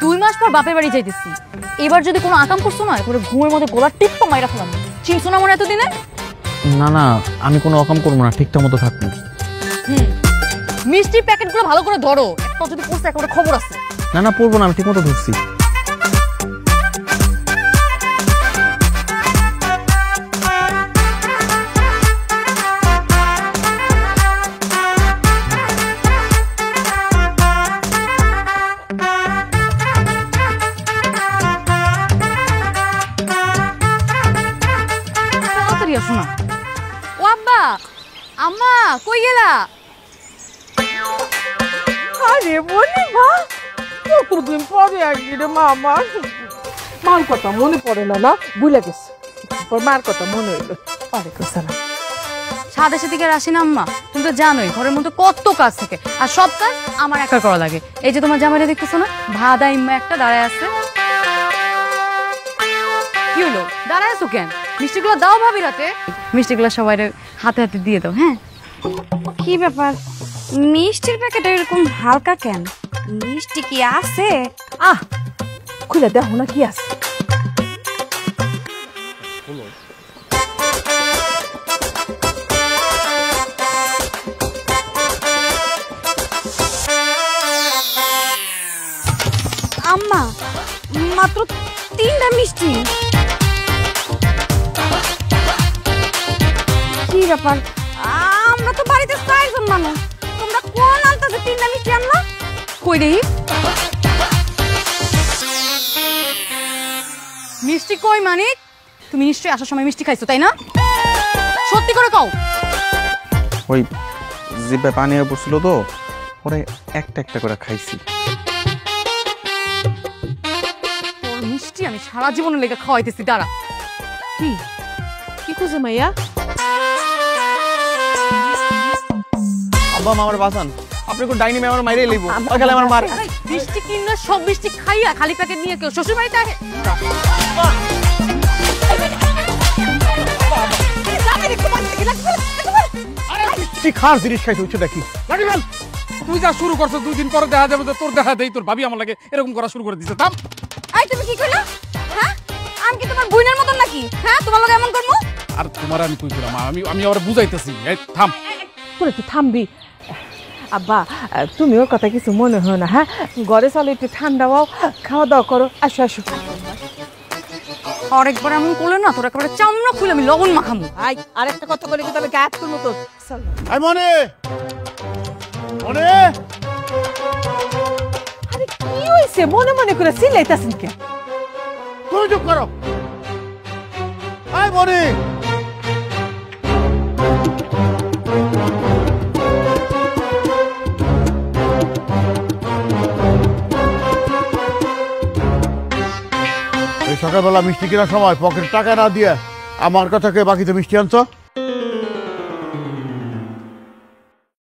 2 মাস পর বাপের বাড়ি যাইতেছি। এবার যদি কোনো আকাম করছো না, এবারে ঘুমের মধ্যে গলা টিপ্পা মাইরা ফেলাম। চিনছো না মনে এতদিনে? না না, আমি কোনো অকাম করবো না, ঠিকঠাক মতো থাকবো। মিষ্টির প্যাকেটগুলো ভালো করে ধরো, একটা যদি পড়ছে একেবারে খবর আছে। না না, পড়বো না, আমি ঠিক মতো ধরছি। শোনা, ও আব্বা, আম্মা কই গেলা? আরে বলি মা, কতদিন পরে আসলি রে মা। মার কথা মনে পড়ে না, না ভুলে গেছে। মার কথা মনে হইলো। ওয়ালাইকুম সালাম। সাথে দিকে আসি না আম্মা, তুমি তো জানোই ঘরের মধ্যে কত কাজ থাকে, আর সব কাজ আমার একা করা লাগে। এই যে তোমার জামাইটা দেখতেছো না, ভাদা ইম্মা একটা দাঁড়ায় আছে। কি হলো, দাঁড়ায় আছো কেন? মিষ্টিগুলো দাও ভাবি রাতে। মিষ্টিগুলো সবাই হাতে হাতে দিয়ে দাও। হ্যাঁ, কি ব্যাপার, মিষ্টির প্যাকেট এরকম হালকা কেন? মিষ্টি কি আছে? খুলে দেখো না কি আছে। আম্মা, মাত্র 3টা মিষ্টি। কি ব্যাপার, আমরা তো বাড়িতে 4 জন মানুষ, তোমরা কোন আনতেছো 3টা মিষ্টি আনলা? কই দেখি মিষ্টি কই? মানে তুমি নিশ্চয়ই আসার সময় মিষ্টি খাইছো, তাই না? সত্যি করে কও। ওই জিভে পানি পড়ছিল তো, পরে একটা একটা করে খাইছি। তোর মিষ্টি আমি সারা জীবনের লেগে খাওয়াইতেছি। দাঁড়া। কি কি খুঁজে মাইয়া? আব্বা আমার বাসান, আপনি কোন ডাইনি মে আমার মাইরে লইবো। ওখানে আমার মার মিষ্টি কিনলে সব মিষ্টি খাইয়া খালি প্যাকেট নিয়ে কেউ শ্বশুর বাড়িতে আসে? তুই খাস জিনিস খাইতে হচ্ছে নাকি? তুই যা শুরু করছো, 2 দিন পরে দেখা যাবে যে তোর দেখা দেই তোর ভাবি আমার লাগে এরকম করা শুরু করে দিছে। থাম। এই তুমি কি কইলা? হ্যাঁ, আমি কি তোমার বোনের মতন নাকি? হ্যাঁ, তোমার লগে এমন করমু? আর তোমার আমি কই দিলাম, আমি আবার বুঝাইতেছি। এই থাম। তোরা একটু থামবি। আব্বা, তুমি ওর কথা কিছু মনে হয় না। হ্যাঁ, ঘরে চলো, একটু ঠান্ডা হও, খাওয়া দাওয়া করো। আসো আসো। আরেকবার এমন করলে না, তোর একেবারে চামড়া খুলে আমি লবণ মাখামু। আরেকটা কথা বলে কিন্তু আমি গায়ে তুলবো তোর। আই মনে মনে, আরে কি হইছে? মনে মনে করে চিল্লাইতাছেন কেন? তুমি চুপ করো। আই মনে, এই সকালবেলা মিষ্টি কেনার সময় পকেটে টাকা না দিয়ে আমার কথাকে বাকিতে মিষ্টি আনছো।